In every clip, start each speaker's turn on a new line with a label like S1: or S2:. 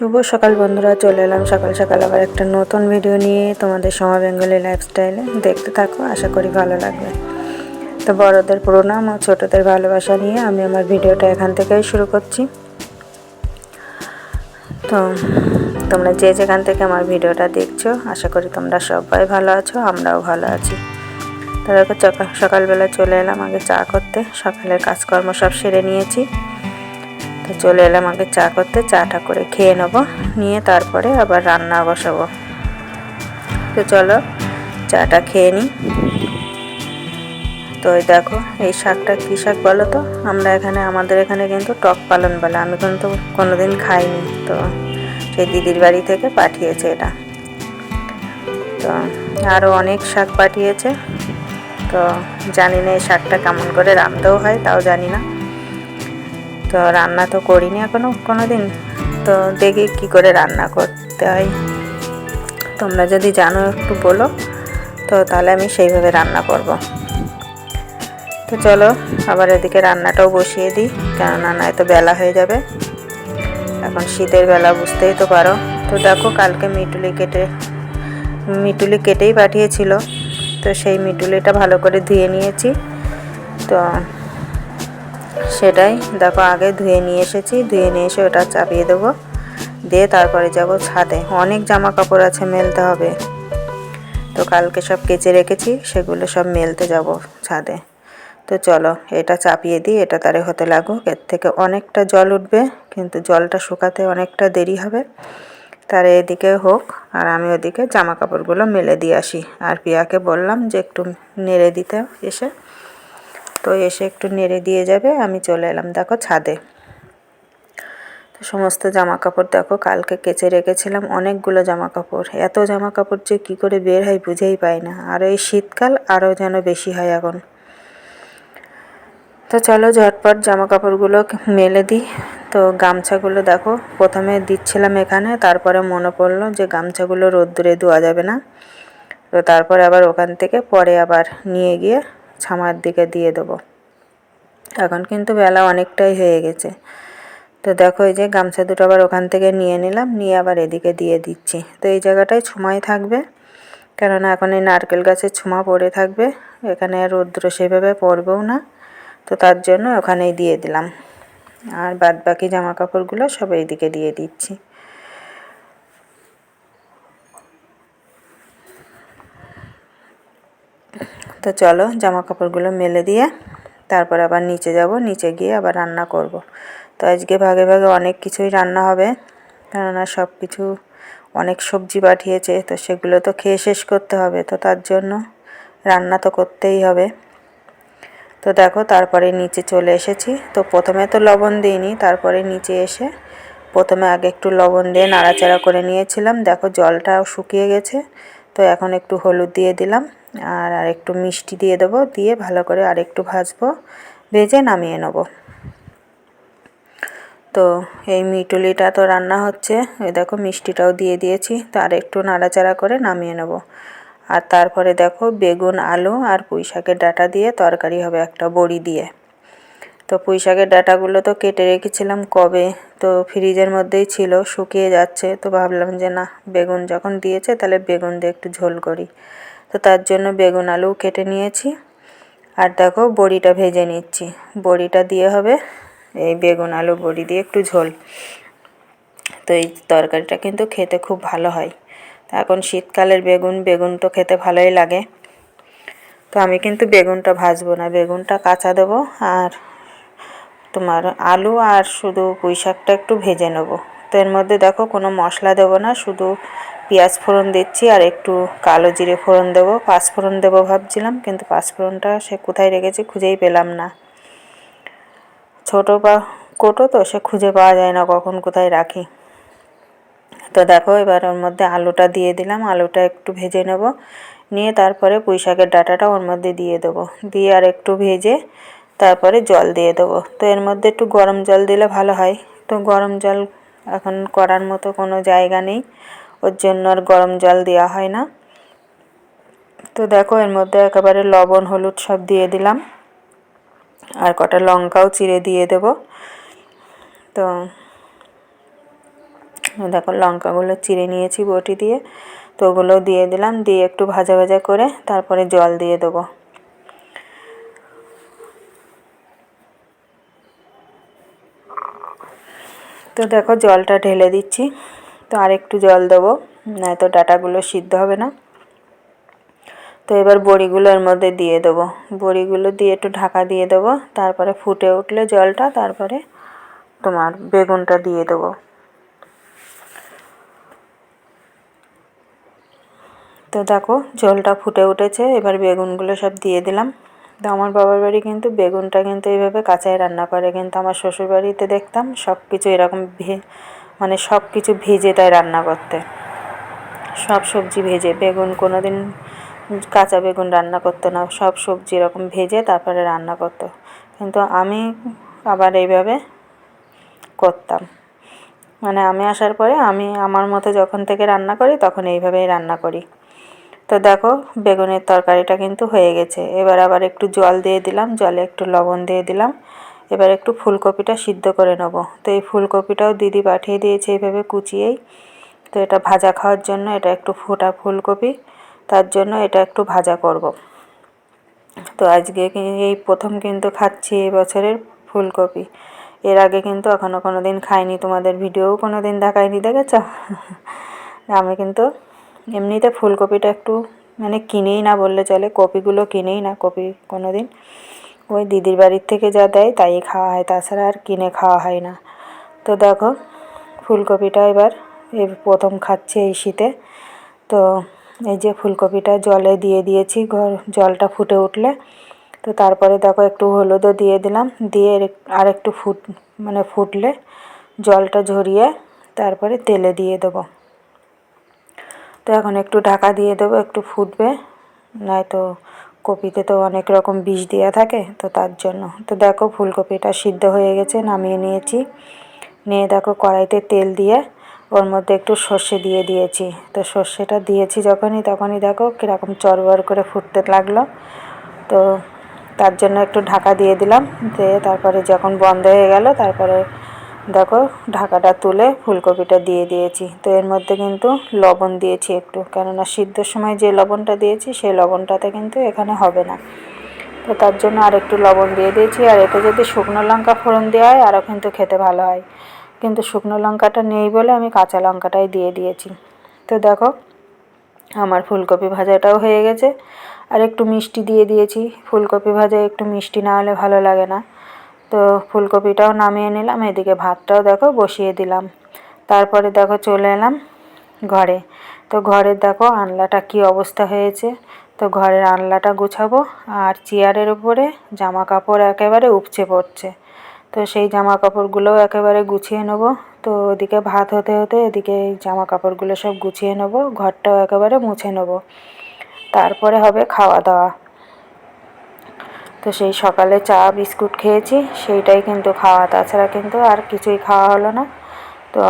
S1: শুভ সকাল বন্ধুরা, চলে এলাম সকাল সকাল আবার একটা নতুন ভিডিও নিয়ে তোমাদের সোমা বেঙ্গলি লাইফস্টাইলে। দেখতে থাকো, আশা করি ভালো লাগবে। তো বড়দের প্রণাম ও ছোটদের ভালোবাসা নিয়ে আমি আমার ভিডিওটা এখান থেকেই শুরু করছি। তো তোমরা যে যেখান থেকে আমার ভিডিওটা দেখছো, আশা করি তোমরা সবাই ভালো আছো, আমরাও ভালো আছি। তো দেখো সকালবেলা চলে এলাম আগে চা করতে। সকালের কাজকর্ম সব সেরে নিয়েছি। তো চলে এলাম আগে চা করতে, চাটা করে খেয়ে নেবো, নিয়ে তারপরে আবার রান্না বসাবো। তো চলো চাটা খেয়ে নিই। তো এই দেখো, এই শাকটা কী শাক বলো তো? আমাদের এখানে কিন্তু টক পালন বলে। আমি কিন্তু কোনোদিন খাইনি। তো সেই দিদির বাড়ি থেকে পাঠিয়েছে এটা। তো আরও অনেক শাক পাঠিয়েছে। তো জানি না এই শাকটা কেমন করে রাঁধতেও হয়, তাও জানি না। তো রান্না তো করিনি এখনো কোনোদিন। তো দেখি কি করে রান্না করতে হয়। তোমরা যদি জানো একটু বলো, তো তাহলে আমি সেইভাবে রান্না করব। তো চলো আবার এদিকে রান্নাটাও বসিয়ে দিই, কেননা নয়তো বেলা হয়ে যাবে। এখন শীতের বেলা, বুঝতেই তো পারো। তো দেখো, কালকে মিটুলি কেটেই পাঠিয়েছিল। তো সেই মিটুলিটা ভালো করে ধুয়ে নিয়েছি। তো সেটাই দেখো, আগে ধুয়ে নিয়ে এসেছি। ধুয়ে নিয়ে এসে ওটা চাপিয়ে দেবো, দিয়ে তারপরে যাব ছাদে। অনেক জামা কাপড় আছে, মেলতে হবে। তো কালকে সব কেচে রেখেছি, সেগুলো সব মেলতে যাব ছাদে। তো চলো এটা চাপিয়ে দিই, এটা তারে হতে লাগুক। এর থেকে অনেকটা জল উঠবে, কিন্তু জলটা শুকাতে অনেকটা দেরি হবে। তার এদিকে হোক, আর আমি ওদিকে জামা কাপড়গুলো মেলে দিয়ে আসি। আর পিয়াকে বললাম যে একটু নেড়ে দিতে এসে। তো এসে একটু নেড়ে দিয়ে যাবে। আমি চলে এলাম দেখো ছাদে। তো সমস্ত জামা কাপড় দেখো কালকে কেচে রেখেছিলাম, অনেকগুলো জামা কাপড়। এত জামা কাপড় যে কী করে বের হয় বুঝেই পাই না। আর এই শীতকাল আরও যেন বেশি হয় এখন। তো চলো ঝটপট জামা কাপড়গুলো মেলে দিই। তো গামছাগুলো দেখো প্রথমে দিচ্ছিলাম এখানে, তারপরে মনে পড়লো যে গামছাগুলো রোদ্দুরে ধোয়া যাবে না। তো তারপরে আবার ওখান থেকে পরে আবার নিয়ে গিয়ে ছামার দিকে দিয়ে দেবো। এখন কিন্তু বেলা অনেকটাই হয়ে গেছে। তো দেখো এই যে গামছা দুটো আবার ওখান থেকে নিয়ে নিলাম, নিয়ে আবার এদিকে দিয়ে দিচ্ছি। তো এই জায়গাটায় ছোমাই থাকবে, কেননা এখন এই নারকেল গাছের ছোমা পড়ে থাকবে। এখানে রৌদ্র সেভাবে পড়বেও না। তো তার জন্য ওখানেই দিয়ে দিলাম। আর বাদ বাকি জামা কাপড়গুলো সব এইদিকে দিয়ে দিচ্ছি। তো চলো জামা কাপড়গুলো মেলে দিয়ে তারপর আবার নিচে যাব, নিচে গিয়ে আবার রান্না করব। তো আজকে ভাগে ভাগে অনেক কিছুই রান্না হবে, কেননা সব কিছু অনেক সবজি পাঠিয়েছে। তো সেগুলো তো খেয়ে শেষ করতে হবে, তো তার জন্য রান্না তো করতেই হবে। তো দেখো তারপরে নিচে চলে এসেছি। তো প্রথমে তো লবণ দিইনি, তারপরে নিচে এসে প্রথমে আগে একটু লবণ দিয়ে নাড়াচাড়া করে নিয়েছিলাম। দেখো জলটাও শুকিয়ে গেছে। তো এখন একটু হলুদ দিয়ে দিলাম, আর একটু মিষ্টি দিয়ে দেবো, দিয়ে ভালো করে আর একটু ভাজবো, ভেজে নামিয়ে নেব। তো এই মিটুলিটা তো রান্না হচ্ছে, এই দেখো মিষ্টিটাও দিয়ে দিয়েছি। তো আর একটু নাড়াচাড়া করে নামিয়ে নেব। আর তারপরে দেখো বেগুন, আলু আর পুঁই শাকের ডাঁটা দিয়ে তরকারি হবে, একটা বড়ি দিয়ে। তো পুঁই শাকের ডাঁটাগুলো তো কেটে রেখেছিলাম কবে, তো ফ্রিজের মধ্যেই ছিল, শুকিয়ে যাচ্ছে। তো ভাবলাম যে না, বেগুন যখন দিয়েছে তাহলে বেগুন দিয়ে একটু ঝোল করি। তো তার জন্য বেগুন আলু কেটে নিয়েছি। আর দেখো বড়িটা ভেজে নিচ্ছি। বড়িটা দিয়ে হবে এই বেগুন আলু বড়ি দিয়ে একটু ঝোল। তো এই তরকারিটা কিন্তু খেতে খুব ভালো হয়। এখন শীতকালের বেগুন তো খেতে ভালোই লাগে। তো আমি কিন্তু বেগুনটা ভাজবো না, বেগুনটা কাঁচা দেবো। আর তোমার আলু আর শুধু পুঁই শাকটা একটু ভেজে নেব। তো এর মধ্যে দেখো কোনো মশলা দেবো না, শুধু পেঁয়াজ ফোড়ন দিচ্ছি আর একটু কালো জিরে ফোড়ন দেবো। পাঁচফোড়ন দেবো ভাবছিলাম, কিন্তু পাঁচফোড়নটা সে কোথায় রেখেছি খুঁজেই পেলাম না। ছোটো বা কোটো তো, সে খুঁজে পাওয়া যায় না কখন কোথায় রাখি। তো দেখো এবার ওর মধ্যে আলুটা দিয়ে দিলাম, আলুটা একটু ভেজে নেব, নিয়ে তারপরে পুঁই শাকের ডাঁটাটা ওর মধ্যে দিয়ে দেবো, দিয়ে আর একটু ভেজে তারপরে জল দিয়ে দেবো। তো এর মধ্যে একটু গরম জল দিলে ভালো হয়। তো গরম জল এখন করার মতো কোনো জায়গা নেই, ওর জন্য আর গরম জল দেওয়া হয় না। তো দেখো এর মধ্যে একেবারে লবণ হলুদ সব দিয়ে দিলাম, আর কটা লঙ্কাও চিড়ে দিয়ে দেব। তো দেখো লঙ্কাগুলো চিড়ে নিয়েছি বটি দিয়ে, তো ওগুলো দিয়ে দিলাম, দিয়ে একটু ভাজা ভাজা করে তারপরে জল দিয়ে দেবো। তো দেখো জলটা ঢেলে দিচ্ছি, তো আর একটু জল দেবো, নয়তো ডাঁটাগুলো সিদ্ধ হবে না। তো এবার বড়িগুলো এর মধ্যে দিয়ে দেবো, বড়িগুলো দিয়ে একটু ঢাকা দিয়ে দেবো, তারপরে ফুটে উঠলে জলটা তারপরে তোমার বেগুনটা দিয়ে দেবো। তো দেখো ঝোলটা ফুটে উঠেছে, এবার বেগুনগুলো সব দিয়ে দিলাম। তো আমার বাবার বাড়ি কিন্তু বেগুনটা কিন্তু এইভাবে কাঁচাই রান্না করে, কিন্তু আমার শ্বশুর বাড়িতে দেখতাম সব কিছু এরকম মানে সব কিছু ভেজে তাই রান্না করতে, সব সবজি ভেজে, বেগুন কোনো দিন কাঁচা বেগুন রান্না করতো না, সব সবজি এরকম ভেজে তারপরে রান্না করতো। কিন্তু আমি আবার এইভাবে করতাম, মানে আমি আসার পরে আমি আমার মতো যখন থেকে রান্না করি তখন এইভাবেই রান্না করি। তো দেখো বেগুনের তরকারিটা কিন্তু হয়ে গেছে, এবার আবার একটু জল দিয়ে দিলাম, জলে একটু লবণ দিয়ে দিলাম, এবার একটু ফুলকপিটা সিদ্ধ করে নেবো। তো এই ফুলকপিটাও দিদি পাঠিয়ে দিয়েছে এইভাবে কুচিয়েই। তো এটা ভাজা খাওয়ার জন্য, এটা একটু ফোটা ফুলকপি, তার জন্য এটা একটু ভাজা করব। তো আজকে এই প্রথম কিন্তু খাচ্ছি এই বছরের ফুলকপি, এর আগে কিন্তু এখনও কোনো দিন খাইনি, তোমাদের ভিডিওও কোনো দিন দেখাইনি, দেখেছ? আমি কিন্তু এমনিতে ফুলকপিটা একটু মানে কিনেই না বললে চলে, কপিগুলো কিনেই না, কপি কোনো দিন ওই দিদির বাড়ির থেকে যা দেয় তাই খাওয়া হয়, তাছাড়া আর কিনে খাওয়া হয় না। তো দেখো ফুলকপিটা এবার এই প্রথম খাচ্ছি এই শীতে। তো এই যে ফুলকপিটা জলে দিয়ে দিয়েছি, জলটা ফুটে উঠলে তো তারপরে দেখো একটু হলুদও দিয়ে দিলাম, দিয়ে আর একটু মানে ফুটলে জলটা ঝরিয়ে তারপরে তেলে দিয়ে দেবো। তো এখন একটু ঢাকা দিয়ে দেবো, একটু ফুটবে, নয়তো কপিতে তো অনেক রকম বিষ দেওয়া থাকে, তো তার জন্য। তো দেখো ফুলকপিটা সিদ্ধ হয়ে গেছে, নামিয়ে নিয়েছি, নিয়ে দেখো কড়াইতে তেল দিয়ে ওর মধ্যে একটু সর্ষে দিয়ে দিয়েছি। তো সর্ষেটা দিয়েছি তখনই দেখো কীরকম চড়বড় করে ফুটতে লাগলো। তো তার জন্য একটু ঢাকা দিয়ে দিলাম, দিয়ে তারপরে যখন বন্ধ হয়ে গেল তারপরে দেখো ঢাকাটা তুলে ফুলকপিটা দিয়ে দিয়েছি। তো এর মধ্যে কিন্তু লবণ দিয়েছি একটু, কেননা সিদ্ধর সময় যে লবণটা দিয়েছি সেই লবণটাতে কিন্তু এখানে হবে না, তো তার জন্য আর একটু লবণ দিয়ে দিয়েছি। আর এতে যদি শুকনো লঙ্কা ফোড়ন দেওয়া হয় আরও কিন্তু খেতে ভালো হয়, কিন্তু শুকনো লঙ্কাটা নেই বলে আমি কাঁচা লঙ্কাটাই দিয়ে দিয়েছি। তো দেখো আমার ফুলকপি ভাজাটাও হয়ে গেছে, আর একটু মিষ্টি দিয়ে দিয়েছি, ফুলকপি ভাজায় একটু মিষ্টি না হলে ভালো লাগে না। তো ফুলকপিটাও নামিয়ে নিলাম, এদিকে ভাতটাও দেখো বসিয়ে দিলাম। তারপরে দেখো চলে এলাম ঘরে। তো ঘরের দেখো আনলাটা কি অবস্থা হয়েছে, তো ঘরের আনলাটা গুছাবো, আর চেয়ারের উপরে জামা কাপড় একেবারে উপচে পড়ছে, তো সেই জামা কাপড়গুলোও একেবারে গুছিয়ে নেবো। তো ওদিকে ভাত হতে হতে এদিকে এই জামা কাপড়গুলো সব গুছিয়ে নেবো, ঘরটাও একেবারে মুছে নেবো, তারপরে হবে খাওয়া দাওয়া। তো সেই সকালে চা বিস্কুট খেয়েছি, সেইটাই কিন্তু খাওয়া, তাছাড়া কিন্তু আর কিছুই খাওয়া হলো না। তো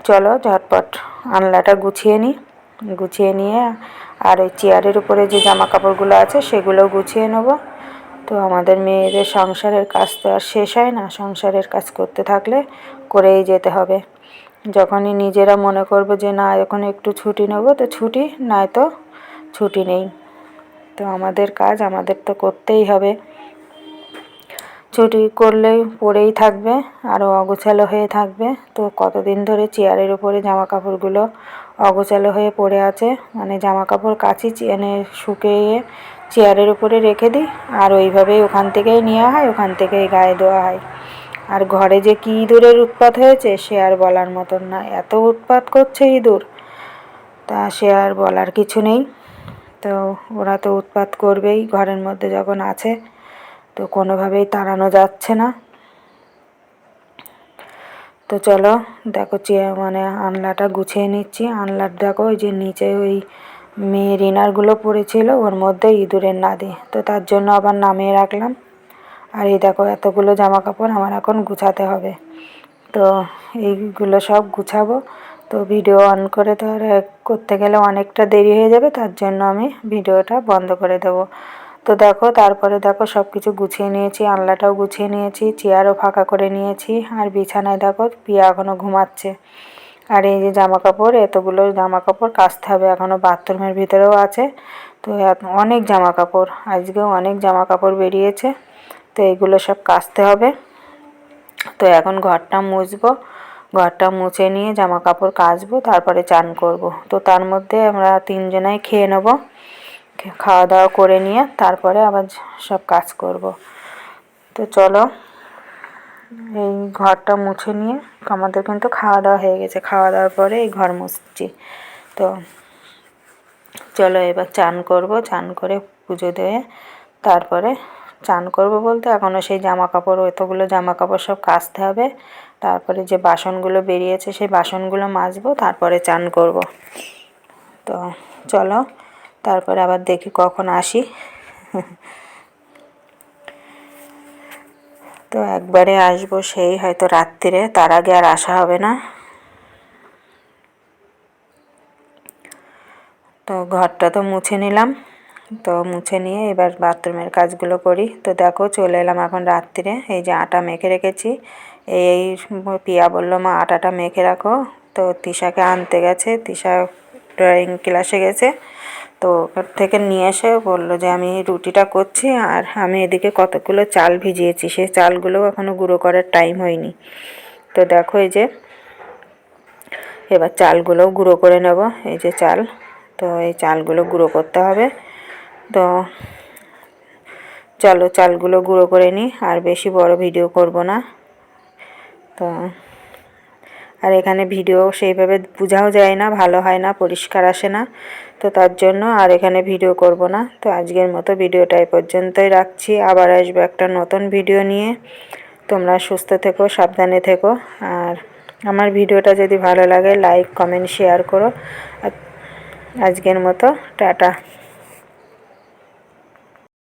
S1: চলো ঝটপট আনলাটা গুছিয়ে নিই, গুছিয়ে নিয়ে আর ওই চেয়ারের উপরে যে জামা কাপড়গুলো আছে সেগুলো গুছিয়ে নেবো। তো আমাদের মেয়েদের সংসারের কাজ তো আর শেষ হয় না, সংসারের কাজ করতে থাকলে করেই যেতে হবে। যখনই নিজেরা মনে করবো যে না এখন একটু ছুটি নেব, তো ছুটি, নয়তো ছুটি নেই। তো আমাদের কাজ আমাদের তো করতেই হবে, ছুটি করলেই পড়েই থাকবে, আরও অগোছালো হয়ে থাকবে। তো কতদিন ধরে চেয়ারের উপরে জামা কাপড়গুলো অগোছালো হয়ে পড়ে আছে, মানে জামা কাপড় কাচি এনে শুকিয়ে চেয়ারের উপরে রেখে দিই, আর ওইভাবেই ওখান থেকেই নেওয়া হয়, ওখান থেকেই গায়ে দেওয়া হয়। আর ঘরে যে কী ইঁদুরের উৎপাত হয়েছে সে আর বলার মতন না, এত উৎপাত করছে ইঁদুর, তা সে আর বলার কিছু নেই। তো ওরা তো উৎপাত করবেই ঘরের মধ্যে যখন আছে, তো কোনোভাবেই তাড়ানো যাচ্ছে না। তো চলো দেখো মানে আনলাটা গুছিয়ে নিচ্ছি। আনলার দেখো ওই যে নিচে ওই মেয়ের ইনারগুলো পড়েছিল, ওর মধ্যে ইঁদুরের নাদি, তো তার জন্য আবার নামিয়ে রাখলাম। আর এই দেখো এতগুলো জামা কাপড় আমার এখন গুছাতে হবে, তো এইগুলো সব গুছাবো। তো ভিডিও অন করে তো আর করতে গেলে অনেকটা দেরি হয়ে যাবে, তার জন্য আমি ভিডিওটা বন্ধ করে দেবো। তো দেখো তারপরে দেখো সব কিছু গুছিয়ে নিয়েছি, আনলাটাও গুছিয়ে নিয়েছি, চেয়ারও ফাঁকা করে নিয়েছি, আর বিছানায় দেখো পিয়া এখনও ঘুমাচ্ছে। আর এই যে জামা কাপড়, এতগুলো জামা কাপড় কাচতে হবে, এখনও বাথরুমের ভিতরেও আছে। তো অনেক জামা কাপড়, আজকেও অনেক জামা কাপড় বেরিয়েছে, তো এগুলো সব কাচতে হবে। তো এখন ঘরটা মুছবো, ঘরটা মুছে নিয়ে জামা কাপড় কাচবো, তারপরে চান করব। তো তার মধ্যে আমরা 3 জনাই খেয়ে নেব, খাওয়া দাওয়া করে নিয়ে তারপরে আবার সব কাজ করব। তো চলো, এই ঘরটা মুছে নিয়ে, আমাদের কিন্তু খাওয়া দাওয়া হয়ে গেছে, খাওয়া দাওয়ার পরে এই ঘর মুছছি। তো চলো এবার চান করব, চান করে পুজো দিয়ে তারপরে চান করব বলতে এখনও সেই জামা কাপড়, এতগুলো জামা কাপড় সব কাচতে হবে, তারপরে যে বাসনগুলো বেরিয়েছে সেই বাসনগুলো মাজবো, তারপরে চান করব। তো চলো তারপরে আবার দেখি কখন আসি। তো একবারে আসবো সেই হয়তো রাত্রিরে, তার আগে আর আসা হবে না। তো ঘরটা তো মুছে নিলাম, তো মুছে নিয়ে এবার বাথরুমের কাজগুলো করি। তো দেখো চলে এলাম এখন রাত্রিরে, এই যে আটা মেখে রেখেছি, এই পিয়া বললো মা আটাটা মেখে রাখো। তো তিশাকে আনতে গেছে, তিশা ড্রয়িং ক্লাসে গেছে, তো ওখান থেকে নিয়ে এসে বললো যে আমি রুটিটা করছি, আর আমি এদিকে কতগুলো চাল ভিজিয়েছি, সেই চালগুলোও এখনও গুঁড়ো করার টাইম হয়নি। তো দেখো এই যে এবার চালগুলোও গুঁড়ো করে নেব, এই যে চাল, তো এই চালগুলো গুঁড়ো করতে হবে। তো চলো চালগুলো গুঁড়ো করে নিই, আর বেশি বড় ভিডিও করব না। তো আর এখানে ভিডিও সেইভাবে বোঝাও যায় না, ভালো হয় না, পরিষ্কার আসে না, তো তার জন্য আর এখানে ভিডিও করব না। তো আজকের মতো ভিডিওটা এই পর্যন্তই রাখছি, আবার আসবো একটা নতুন ভিডিও নিয়ে। তোমরা সুস্থ থেকো, সাবধানে থেকো, আর আমার ভিডিওটা যদি ভালো লাগে লাইক কমেন্ট শেয়ার করো। আজকের মতো টাটা।